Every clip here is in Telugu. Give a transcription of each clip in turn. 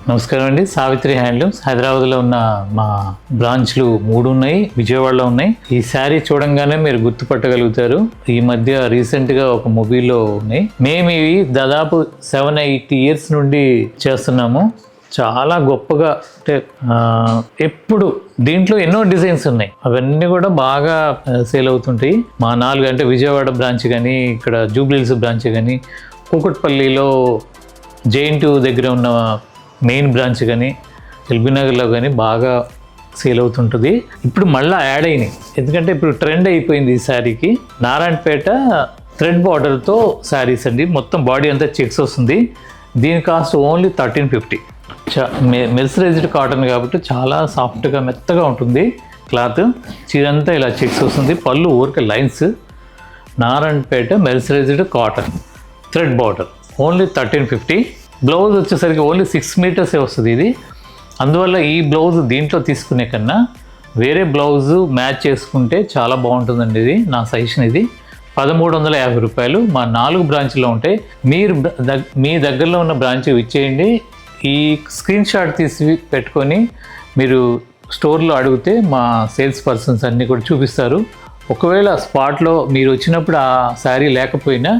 నమస్కారం అండి. సావిత్రి హ్యాండ్లూమ్స్ హైదరాబాద్లో ఉన్న మా బ్రాంచ్లు 3 ఉన్నాయి, విజయవాడలో ఉన్నాయి. ఈ శారీ చూడంగానే మీరు గుర్తుపట్టగలుగుతారు. ఈ మధ్య రీసెంట్గా ఒక మూవీలో ఉన్నాయి. మేము ఇవి దాదాపు 7-8 ఇయర్స్ నుండి చేస్తున్నాము. చాలా గొప్పగా అంటే ఎప్పుడు దీంట్లో ఎన్నో డిజైన్స్ ఉన్నాయి. అవన్నీ కూడా బాగా సేల్ అవుతుంటాయి. మా 4 అంటే విజయవాడ బ్రాంచ్ కానీ, ఇక్కడ జూబ్లీహిల్స్ బ్రాంచ్ కానీ, కూకట్పల్లిలో జైంటు దగ్గర ఉన్న మెయిన్ బ్రాంచ్ కానీ, ఎల్బీనగర్లో కానీ బాగా సేల్ అవుతుంటుంది. ఇప్పుడు మళ్ళీ యాడ్ అయినాయి, ఎందుకంటే ఇప్పుడు ట్రెండ్ అయిపోయింది ఈ శారీకి. నారాయణపేట థ్రెడ్ బార్డర్తో శారీస్ అండి. మొత్తం బాడీ అంతా చెక్స్ వస్తుంది. దీని కాస్ట్ ఓన్లీ 1350. మెర్సరైజ్డ్ కాటన్ కాబట్టి చాలా సాఫ్ట్గా మెత్తగా ఉంటుంది క్లాత్. చీరంతా ఇలా చెక్స్ వస్తుంది. పళ్ళు ఊరికే lines. Narayanpet mercerised cotton thread border only 1350. Blouse వచ్చేసరికి ఓన్లీ 6 మీటర్సే వస్తుంది ఇది. అందువల్ల ఈ బ్లౌజ్ దీంట్లో తీసుకునే కన్నా వేరే బ్లౌజు మ్యాచ్ చేసుకుంటే చాలా బాగుంటుందండి. ఇది నా సజెషన్. ఇది 1350 రూపాయలు. మా 4 బ్రాంచ్లో ఉంటాయి. మీరు మీ దగ్గరలో ఉన్న బ్రాంచ్ ఇచ్చేయండి. ఈ స్క్రీన్ షాట్ తీసి పెట్టుకొని మీరు స్టోర్లో అడిగితే మా సేల్స్ పర్సన్స్ అన్నీ కూడా చూపిస్తారు. ఒకవేళ స్పాట్లో మీరు వచ్చినప్పుడు ఆ శారీ లేకపోయినా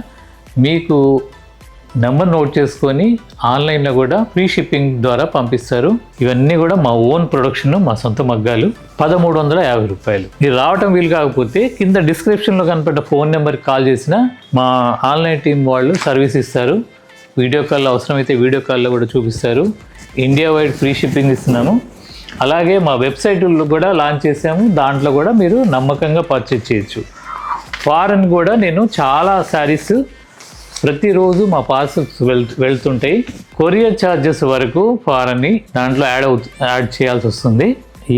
మీకు నెంబర్ నోట్ చేసుకొని ఆన్లైన్లో కూడా ఫ్రీ షిప్పింగ్ ద్వారా పంపిస్తారు. ఇవన్నీ కూడా మా ఓన్ ప్రొడక్షన్, మా సొంత మగ్గాలు. 1350 రూపాయలు. మీరు రావటం వీలు కాకపోతే కింద డిస్క్రిప్షన్లో కనపడ్డ ఫోన్ నెంబర్కి కాల్ చేసినా మా ఆన్లైన్ టీం వాళ్ళు సర్వీస్ ఇస్తారు. వీడియో కాల్లో అవసరమైతే వీడియో కాల్లో కూడా చూపిస్తారు. ఇండియా వైడ్ ఫ్రీ షిప్పింగ్ ఇస్తున్నాము. అలాగే మా వెబ్సైట్లో కూడా లాంచ్ చేసాము. దాంట్లో కూడా మీరు నమ్మకంగా పర్చేజ్ చేయొచ్చు. ఫారెన్ కూడా నేను చాలా శారీస్ ప్రతిరోజు మా పార్సల్స్ వెళ్తుంటాయి. కొరియర్ ఛార్జెస్ వరకు ఫారెన్ని దాంట్లో యాడ్ చేయాల్సి వస్తుంది.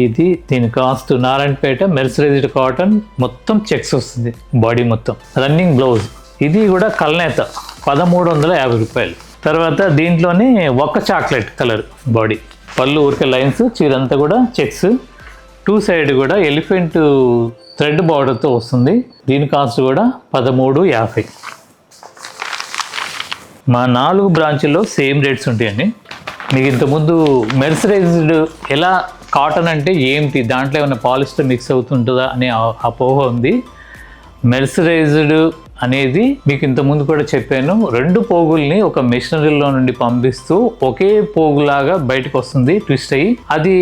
ఇది దీని కాస్ట్ నారాయణపేట మెర్సరైజ్డ్ కాటన్ మొత్తం చెక్స్ వస్తుంది. బాడీ మొత్తం రన్నింగ్ బ్లౌజ్. ఇది కూడా కల్నేత 1350 రూపాయలు. తర్వాత దీంట్లోనే ఒక చాక్లెట్ కలర్ బాడీ. పళ్ళు ఊరికే లైన్స్, చీరంతా కూడా చెక్స్. 2 సైడ్ కూడా ఎలిఫెంట్ థ్రెడ్ బార్డర్తో వస్తుంది. దీని కాస్ట్ కూడా 1350. మా 4 బ్రాంచ్ల్లో సేమ్ రేట్స్ ఉంటాయండి. మీకు ఇంతకుముందు మెర్సరైజ్డ్ ఎలా కాటన్ అంటే ఏంటి, దాంట్లో ఏమైనా పాలిస్టర్ మిక్స్ అవుతుంటుందా అనే అపోహ ఉంది. మెర్సరైజ్డ్ అనేది మీకు ఇంతకుముందు కూడా చెప్పాను. 2 పోగుల్ని ఒక మెషినరీలో నుండి పంపిస్తూ ఒకే పోగులాగా బయటకు వస్తుంది ట్విస్ట్ అయ్యి. అది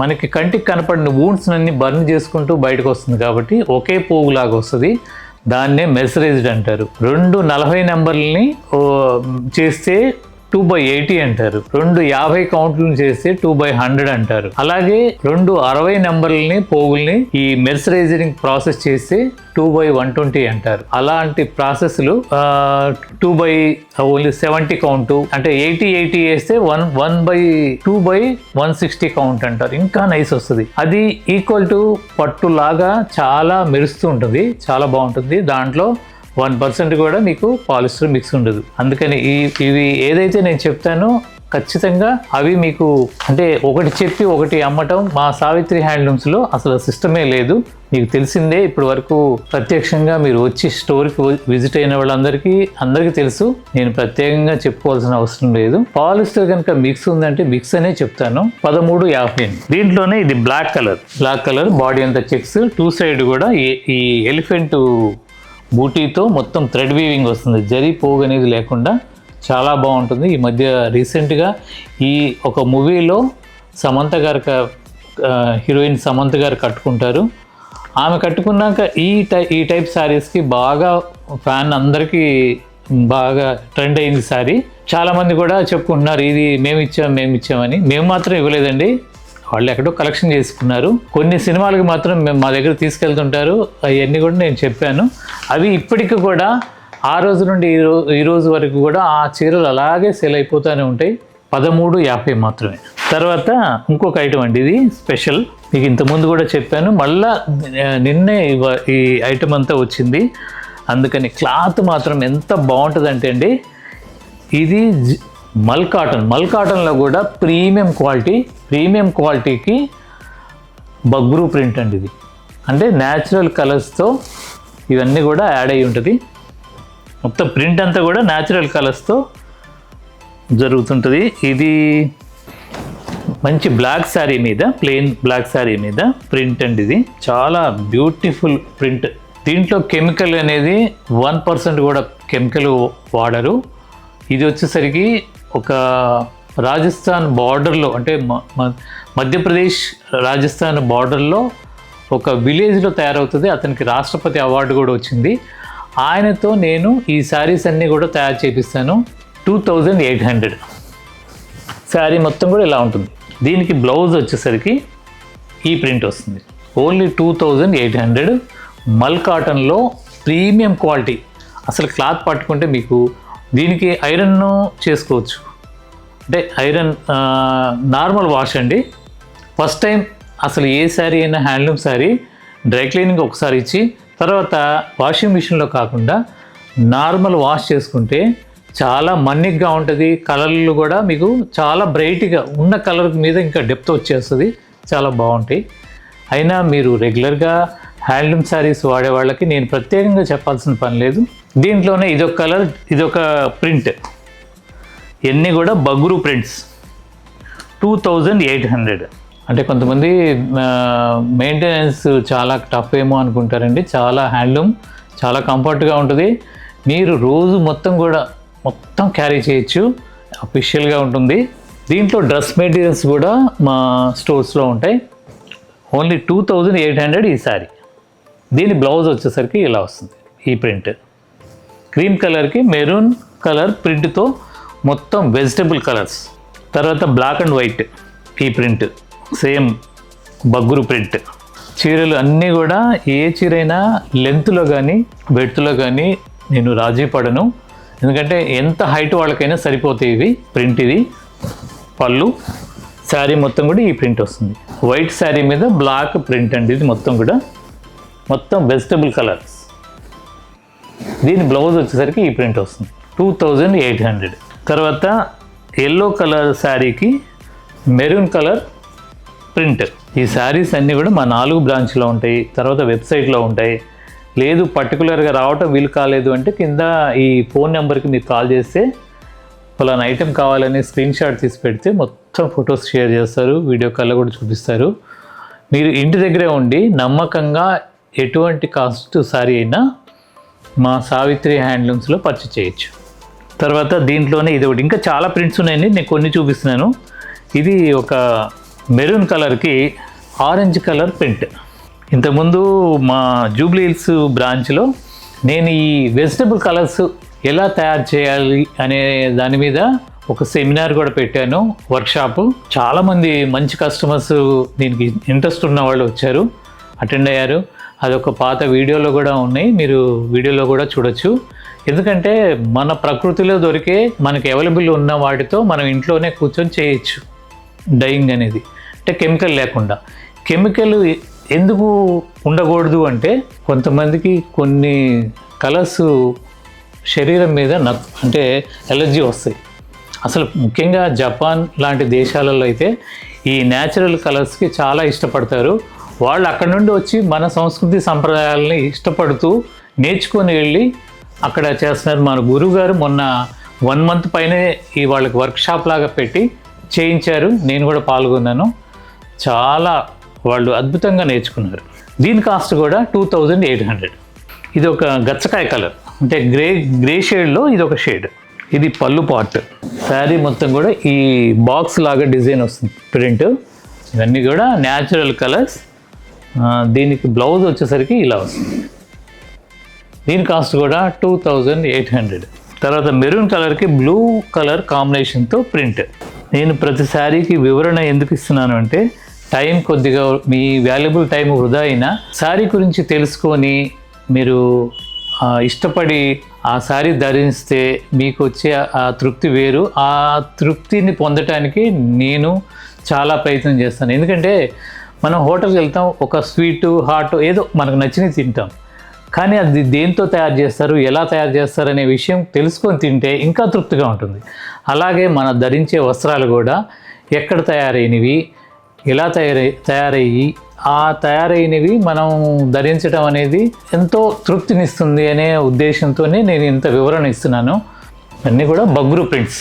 మనకి కంటికి కనపడిన వూండ్స్ అన్ని బర్న్ చేసుకుంటూ బయటకు వస్తుంది కాబట్టి ఒకే పోగులాగా వస్తుంది. దాన్నే మెర్సరైజ్డ్ అంటారు. 2 40 నెంబర్లని చేస్తే 2/80 అంటారు. 2 50 కౌంట్లను చేస్తే 2/100 అంటారు. అలాగే 2 60 నెంబర్లని పోగుల్ని ఈ మెర్సరైజింగ్ ప్రాసెస్ చేస్తే 2/120 అంటారు. అలాంటి ప్రాసెస్లు 2/70 కౌంట్ అంటే 80 వేస్తే 1/2/160 కౌంట్ అంటారు. ఇంకా నైస్ వస్తుంది. అది ఈక్వల్ టు పట్టులాగా చాలా మెరుస్తూ ఉంటుంది. చాలా బాగుంటుంది. దాంట్లో 1% కూడా మీకు పాలిస్టర్ మిక్స్ ఉండదు. అందుకని ఇవి ఏదైతే నేను చెప్తానో ఖచ్చితంగా అవి మీకు అంటే ఒకటి చెప్పి ఒకటి అమ్మటం మా సావిత్రి హ్యాండ్లూమ్స్లో అసలు సిస్టమే లేదు. మీకు తెలిసిందే. ఇప్పటి వరకు ప్రత్యక్షంగా మీరు వచ్చి స్టోర్కి విజిట్ అయిన వాళ్ళందరికీ తెలుసు. నేను ప్రత్యేకంగా చెప్పుకోవాల్సిన అవసరం లేదు. పాలిస్టర్ కనుక మిక్స్ ఉందంటే మిక్స్ అనే చెప్తాను. 1350. దీంట్లోనే ఇది బ్లాక్ కలర్ బాడీ అంతా చెక్స్. 2 సైడ్ కూడా ఈ ఎలిఫెంట్ బూటీతో మొత్తం థ్రెడ్ వీవింగ్ వస్తుంది. జరీ పోగు అనేది లేకుండా చాలా బాగుంటుంది. ఈ మధ్య రీసెంట్గా ఒక మూవీలో హీరోయిన్ సమంత గారు కట్టుకుంటారు. ఆమె కట్టుకున్నాక ఈ టైప్ శారీస్కి బాగా ఫ్యాన్ అందరికీ బాగా ట్రెండ్ అయింది శారీ. చాలామంది కూడా చెప్పుకుంటున్నారు ఇది మేము ఇచ్చామని. మేము మాత్రం ఇవ్వలేదండి. వాళ్ళు ఎక్కడో కలెక్షన్ చేసుకున్నారు. కొన్ని సినిమాలకు మాత్రం మేము మా దగ్గర తీసుకెళ్తుంటారు. అవన్నీ కూడా నేను చెప్పాను. అవి ఇప్పటికీ కూడా ఆ రోజు నుండి ఈ రోజు వరకు కూడా ఆ చీరలు అలాగే సేల్ అయిపోతూనే ఉంటాయి. 1350 మాత్రమే. తర్వాత ఇంకొక ఐటమ్ అండి, ఇది స్పెషల్. మీకు ఇంతకుముందు కూడా చెప్పాను. మళ్ళా నిన్నే ఈ ఐటమ్ అంతా వచ్చింది. అందుకని క్లాత్ మాత్రం ఎంత బాగుంటుందంటే అండి, ఇది మల్ కాటన్లో కూడా ప్రీమియం క్వాలిటీకి బగ్రూ ప్రింట్ అండి. ఇది అంటే న్యాచురల్ కలర్స్తో ఇవన్నీ కూడా యాడ్ అయ్యి ఉంటుంది. మొత్తం ప్రింట్ అంతా కూడా న్యాచురల్ కలర్స్తో జరుగుతుంటుంది. ఇది మంచి బ్లాక్ శారీ మీద, ప్లెయిన్ బ్లాక్ శారీ మీద ప్రింట్ అండి. ఇది చాలా బ్యూటిఫుల్ ప్రింట్. దీంట్లో కెమికల్ అనేది 1% కూడా కెమికల్ వాడరు. ఇది వచ్చేసరికి ఒక రాజస్థాన్ బార్డర్లో, అంటే మధ్యప్రదేశ్ రాజస్థాన్ బార్డర్లో ఒక విలేజ్లో తయారవుతుంది. అతనికి రాష్ట్రపతి అవార్డు కూడా వచ్చింది. ఆయనతో నేను ఈ శారీస్ అన్నీ కూడా తయారు చేపిస్తాను. 2800 శారీ మొత్తం కూడా ఇలా ఉంటుంది. దీనికి బ్లౌజ్ వచ్చేసరికి ఈ ప్రింట్ వస్తుంది. ఓన్లీ 2800 మల్ కాటన్లో ప్రీమియం క్వాలిటీ. అసలు క్లాత్ పట్టుకుంటే మీకు దీనికి ఐరన్ చేసుకోవచ్చు. అంటే ఐరన్ నార్మల్ వాష్ అండి. ఫస్ట్ టైం అసలు ఏ శారీ అయినా హ్యాండ్లూమ్ శారీ డ్రై క్లీనింగ్ ఒకసారి ఇచ్చి తర్వాత వాషింగ్ మిషన్లో కాకుండా నార్మల్ వాష్ చేసుకుంటే చాలా మన్నిగ్గా ఉంటుంది. కలర్లు కూడా మీకు చాలా బ్రైట్గా ఉన్న కలర్ మీద ఇంకా డెప్త్ వచ్చేస్తుంది. చాలా బాగుంటాయి. అయినా మీరు రెగ్యులర్గా హ్యాండ్లూమ్ శారీస్ వాడే వాళ్ళకి నేను ప్రత్యేకంగా చెప్పాల్సిన పని లేదు. దీంట్లోనే ఇదొక కలర్, ఇదొక ప్రింట్. ఇవన్నీ కూడా బగ్రు ప్రింట్స్. 2800. అంటే కొంతమంది మెయింటెనెన్స్ చాలా టఫ్ ఏమో అనుకుంటారండి. చాలా హ్యాండ్లూమ్, చాలా కంఫర్ట్గా ఉంటుంది. మీరు రోజు మొత్తం క్యారీ చేయొచ్చు. అఫీషియల్గా ఉంటుంది. దీంట్లో డ్రెస్ మెటీరియల్స్ కూడా మా స్టోర్స్లో ఉంటాయి. ఓన్లీ 2800 ఈ శారీ. దీని బ్లౌజ్ వచ్చేసరికి ఇలా వస్తుంది. ఈ ప్రింట్ క్రీమ్ కలర్కి మెరూన్ కలర్ ప్రింట్తో మొత్తం వెజిటబుల్ కలర్స్. తర్వాత బ్లాక్ అండ్ వైట్ ఈ ప్రింట్, సేమ్ బగ్గురు ప్రింట్. చీరలు అన్నీ కూడా ఏ చీరైనా లెంత్లో కానీ బెడ్త్లో కానీ నేను రాజీ పడను. ఎందుకంటే ఎంత హైట్ వాళ్ళకైనా సరిపోతాయి ఇవి. ప్రింట్ ఇది పళ్ళు. శారీ మొత్తం కూడా ఈ ప్రింట్ వస్తుంది. వైట్ శారీ మీద బ్లాక్ ప్రింట్ అండి. ఇది మొత్తం వెజిటబుల్ కలర్స్. దీని బ్లౌజ్ వచ్చేసరికి ఈ ప్రింట్ వస్తుంది. 2800. తర్వాత ఎల్లో కలర్ శారీకి మెరూన్ కలర్ ప్రింట్. ఈ శారీస్ అన్నీ కూడా మా 4 బ్రాంచ్లో ఉంటాయి. తర్వాత వెబ్సైట్లో ఉంటాయి. లేదు పర్టికులర్గా రావటం వీలు కాలేదు అంటే కింద ఈ ఫోన్ నెంబర్కి మీరు కాల్ చేస్తే ఫలానా ఐటెం కావాలని స్క్రీన్ షాట్ తీసి పెడితే మొత్తం ఫొటోస్ షేర్ చేస్తారు. వీడియో కాల్లో కూడా చూపిస్తారు. మీరు ఇంటి దగ్గరే ఉండి నమ్మకంగా ఎటువంటి కాస్ట్ శారీ అయినా మా సావిత్రి హ్యాండ్లూమ్స్లో పర్చేజ్ చేయొచ్చు. తర్వాత దీంట్లోనే ఇది ఒకటి, ఇంకా చాలా ప్రింట్స్ ఉన్నాయండి. నేను కొన్ని చూపిస్తున్నాను. ఇది ఒక మెరూన్ కలర్కి ఆరెంజ్ కలర్ ప్రింట్. ఇంతకుముందు మా జూబ్లీ హిల్స్ బ్రాంచ్లో నేను ఈ వెజిటబుల్ కలర్స్ ఎలా తయారు చేయాలి అనే దాని మీద ఒక సెమినార్ కూడా పెట్టాను, వర్క్షాపు. చాలామంది మంచి కస్టమర్స్, దీనికి ఇంట్రెస్ట్ ఉన్న వాళ్ళు వచ్చారు, అటెండ్ అయ్యారు. అదొక పాత వీడియోలో కూడా ఉన్నాయి, మీరు వీడియోలో కూడా చూడొచ్చు. ఎందుకంటే మన ప్రకృతిలో దొరికే మనకి అవైలబుల్ ఉన్న వాటితో మనం ఇంట్లోనే కూర్చొని చేయొచ్చు డైయింగ్ అనేది. అంటే కెమికల్ లేకుండా. కెమికల్ ఎందుకు ఉండకూడదు అంటే కొంతమందికి కొన్ని కలర్స్ శరీరం మీద అంటే ఎలర్జీ వస్తాయి. అసలు ముఖ్యంగా జపాన్ లాంటి దేశాలలో అయితే ఈ న్యాచురల్ కలర్స్కి చాలా ఇష్టపడతారు. వాళ్ళు అక్కడ నుండి వచ్చి మన సంస్కృతి సంప్రదాయాలని ఇష్టపడుతూ నేర్చుకొని వెళ్ళి అక్కడ చేస్తున్నారు. మన గురువు గారు మొన్న 1 month పైనే ఈ వాళ్ళకి వర్క్షాప్ లాగా పెట్టి చేయించారు. నేను కూడా పాల్గొన్నాను. చాలా వాళ్ళు అద్భుతంగా నేర్చుకున్నారు. దీని కాస్ట్ కూడా 2800. ఇది ఒక గచ్చకాయ కలర్, అంటే గ్రే షేడ్లో ఇది ఒక షేడ్. ఇది పళ్ళు పార్ట్. శారీ మొత్తం కూడా ఈ బాక్స్ లాగా డిజైన్ వస్తుంది ప్రింట్. ఇవన్నీ కూడా న్యాచురల్ కలర్స్. దీనికి బ్లౌజ్ వచ్చేసరికి ఇలా వస్తుంది. దీని కాస్ట్ కూడా 2800. తర్వాత మెరూన్ కలర్కి బ్లూ కలర్ కాంబినేషన్తో ప్రింట్. నేను ప్రతి శారీకి వివరణ ఎందుకు ఇస్తున్నాను అంటే టైం కొద్దిగా మీ వాల్యుబుల్ టైం వృధా అయినా శారీ గురించి తెలుసుకొని మీరు ఇష్టపడి ఆ శారీ ధరిస్తే మీకు వచ్చే ఆ తృప్తి వేరు. ఆ తృప్తిని పొందటానికి నేను చాలా ప్రయత్నం చేస్తాను. ఎందుకంటే మనం హోటల్కి వెళ్తాం, ఒక స్వీటు హాట్ ఏదో మనకు నచ్చినవి తింటాం, కానీ అది దేంతో తయారు చేస్తారు, ఎలా తయారు చేస్తారు అనే విషయం తెలుసుకొని తింటే ఇంకా తృప్తిగా ఉంటుంది. అలాగే మన ధరించే వస్త్రాలు కూడా ఎక్కడ తయారైనవి, ఎలా తయారయ్యి ఆ తయారైనవి మనం ధరించడం అనేది ఎంతో తృప్తినిస్తుంది అనే ఉద్దేశంతోనే నేను ఇంత వివరణ ఇస్తున్నాను. అన్నీ కూడా బగ్రు ప్రింట్స్,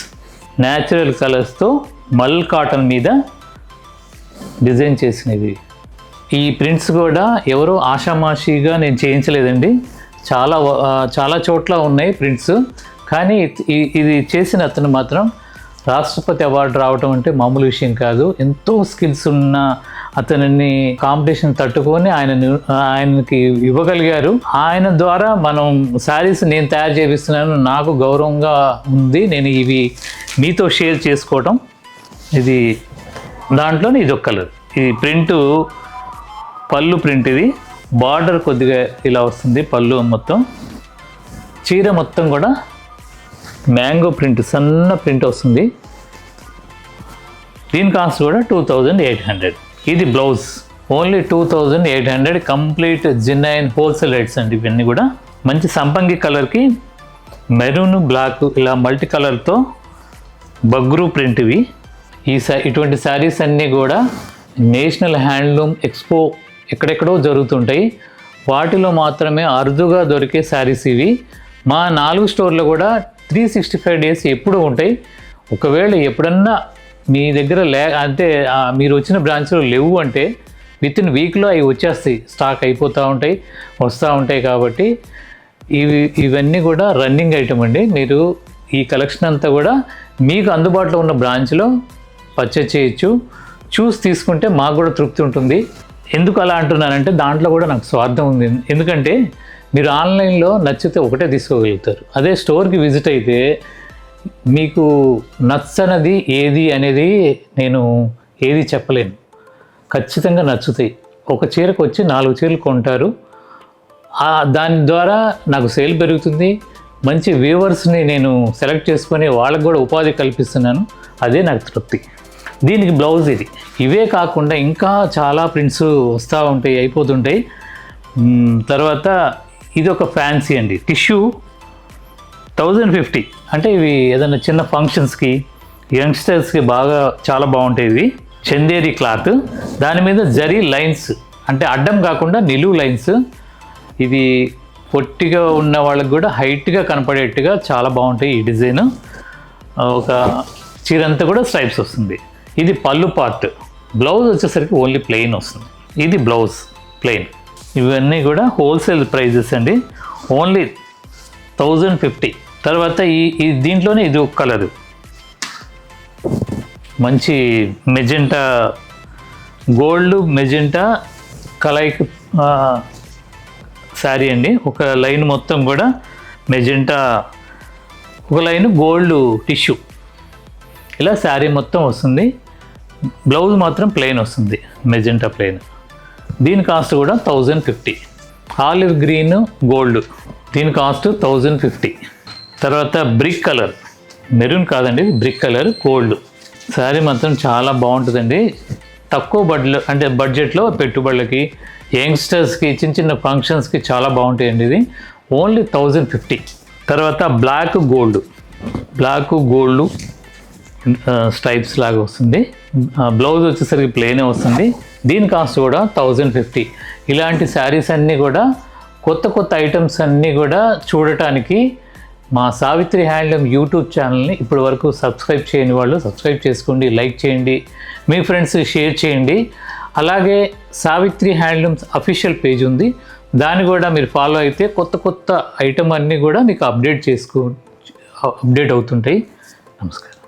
న్యాచురల్ కలర్స్తో మల్ కాటన్ మీద డిజైన్ చేసినవి. ఈ ప్రింట్స్ కూడా ఎవరో ఆషామాషిగా నేను చేయించలేదండి. చాలా చోట్ల ఉన్నాయి ప్రింట్స్. కానీ ఇది చేసిన అతను మాత్రం రాష్ట్రపతి అవార్డు రావటం అంటే మామూలు విషయం కాదు. ఎంతో స్కిల్స్ ఉన్న అతనిని కాంపిటీషన్ తట్టుకొని ఆయనకి ఇవ్వగలిగారు. ఆయన ద్వారా మనం శారీస్ నేను తయారు చేపిస్తున్నాను, నాకు గౌరవంగా ఉంది. నేను ఇవి మీతో షేర్ చేసుకోవటం. ఇది దాంట్లోనే ఇది ఒక కలర్. ఇది ప్రింటు పళ్ళు ప్రింట్. ఇది బార్డర్ కొద్దిగా ఇలా వస్తుంది. పళ్ళు మొత్తం చీర మొత్తం కూడా మ్యాంగో ప్రింట్, సన్న ప్రింట్ వస్తుంది. దీని కాస్ట్ కూడా 2800. ఇది blouse only 2800. Complete genuine wholesale rates అండి ఇవన్నీ కూడా. మంచి సంపంగి కలర్కి మెరూన్ బ్లాక్ ఇలా మల్టీ కలర్తో బగ్రూ ప్రింట్ ఇవి. ఇటువంటి శారీస్ అన్నీ కూడా నేషనల్ హ్యాండ్లూమ్ ఎక్స్పో ఎక్కడెక్కడో జరుగుతుంటాయి. వాటిలో మాత్రమే అరుదుగా దొరికే శారీస్ ఇవి. మా 4 స్టోర్లు కూడా 365 డేస్ ఎప్పుడూ ఉంటాయి. ఒకవేళ ఎప్పుడన్నా మీ దగ్గర అంటే మీరు వచ్చిన బ్రాంచ్లో లేవు అంటే వితిన్ వీక్లో అవి వచ్చేస్తాయి. స్టాక్ అయిపోతూ ఉంటాయి, వస్తూ ఉంటాయి. కాబట్టి ఇవన్నీ కూడా రన్నింగ్ ఐటమ్ అండి. మీరు ఈ కలెక్షన్ అంతా కూడా మీకు అందుబాటులో ఉన్న బ్రాంచ్లో పర్చేజ్ చేయొచ్చు. చూసి తీసుకుంటే మాకు కూడా తృప్తి ఉంటుంది. ఎందుకు అలా అంటున్నానంటే దాంట్లో కూడా నాకు స్వార్థం ఉంది. ఎందుకంటే మీరు ఆన్లైన్లో నచ్చితే ఒకటే తీసుకోగలుగుతారు. అదే స్టోర్కి విజిట్ అయితే మీకు నచ్చనది ఏది అనేది నేను ఏది చెప్పలేను. ఖచ్చితంగా నచ్చుతాయి. ఒక చీరకు వచ్చి 4 చీరలు కొంటారు. దాని ద్వారా నాకు సేల్ పెరుగుతుంది. మంచి వ్యూవర్స్ని నేను సెలెక్ట్ చేసుకొని వాళ్ళకు కూడా ఉపాధి కల్పిస్తున్నాను. అదే నాకు తృప్తి. దీనికి బ్లౌజ్ ఇది. ఇవే కాకుండా ఇంకా చాలా ప్రింట్స్ వస్తూ ఉంటాయి, అయిపోతుంటాయి. తర్వాత ఇది ఒక ఫ్యాన్సీ అండి. టిష్యూ 1050. అంటే ఇవి ఏదైనా చిన్న ఫంక్షన్స్కి, యంగ్స్టర్స్కి చాలా బాగుంటాయి. ఇవి చందేరి క్లాత్, దాని మీద జరీ లైన్స్, అంటే అడ్డం కాకుండా నిలువు లైన్స్. ఇది పొట్టిగా ఉన్న వాళ్ళకి కూడా హైట్గా కనపడేట్టుగా చాలా బాగుంటాయి ఈ డిజైన్. ఒక చీరంతా కూడా స్ట్రైప్స్ వస్తుంది. ఇది పళ్ళు పార్ట్. బ్లౌజ్ వచ్చేసరికి ఓన్లీ ప్లెయిన్ వస్తుంది. ఇది బ్లౌజ్ ప్లెయిన్. ఇవన్నీ కూడా హోల్సేల్ ప్రైజెస్ అండి. ఓన్లీ 1050. తర్వాత దీంట్లోనే ఇది ఒక కలరు, మంచి మెజెంటా, గోల్డ్ మెజెంటా కలయిక శారీ అండి. ఒక లైన్ మొత్తం కూడా మెజెంటా, ఒక లైన్ గోల్డ్ టిష్యూ, ఇలా శారీ మొత్తం వస్తుంది. బ్లౌజ్ మాత్రం ప్లెయిన్ వస్తుంది, మెజెంటా ప్లెయిన్. దీని కాస్ట్ కూడా 1050. ఆలివ్ గ్రీన్ గోల్డ్, దీని కాస్ట్ 1050. తర్వాత బ్రిక్ కలర్, మెరూన్ కాదండి, బ్రిక్ కలర్ గోల్డ్. శారీ మాత్రం చాలా బాగుంటుందండి. తక్కువ బడ్జెట్లో పెట్టుబడులకి, యంగ్స్టర్స్కి, చిన్న ఫంక్షన్స్కి చాలా బాగుంటాయండి. ఇది ఓన్లీ 1050. తర్వాత బ్లాక్ గోల్డ్ స్ట్రైప్స్ లాగా వస్తుంది. బ్లౌజ్ వచ్చేసరికి ప్లెయినే వస్తుంది. దీని కాస్ట్ కూడా 1050. ఇలాంటి శారీస్ అన్నీ కూడా కొత్త ఐటమ్స్ అన్నీ కూడా చూడటానికి మా సావిత్రి హ్యాండ్లూమ్ యూట్యూబ్ ఛానల్ని ఇప్పటి వరకు సబ్స్క్రైబ్ చేయని వాళ్ళు సబ్స్క్రైబ్ చేసుకోండి, లైక్ చేయండి, మీ ఫ్రెండ్స్ షేర్ చేయండి. అలాగే సావిత్రి హ్యాండ్లూమ్స్ అఫీషియల్ పేజ్ ఉంది, దాన్ని కూడా మీరు ఫాలో అయితే కొత్త ఐటమ్ అన్నీ కూడా మీకు అప్డేట్ అవుతుంటాయి. నమస్కారం.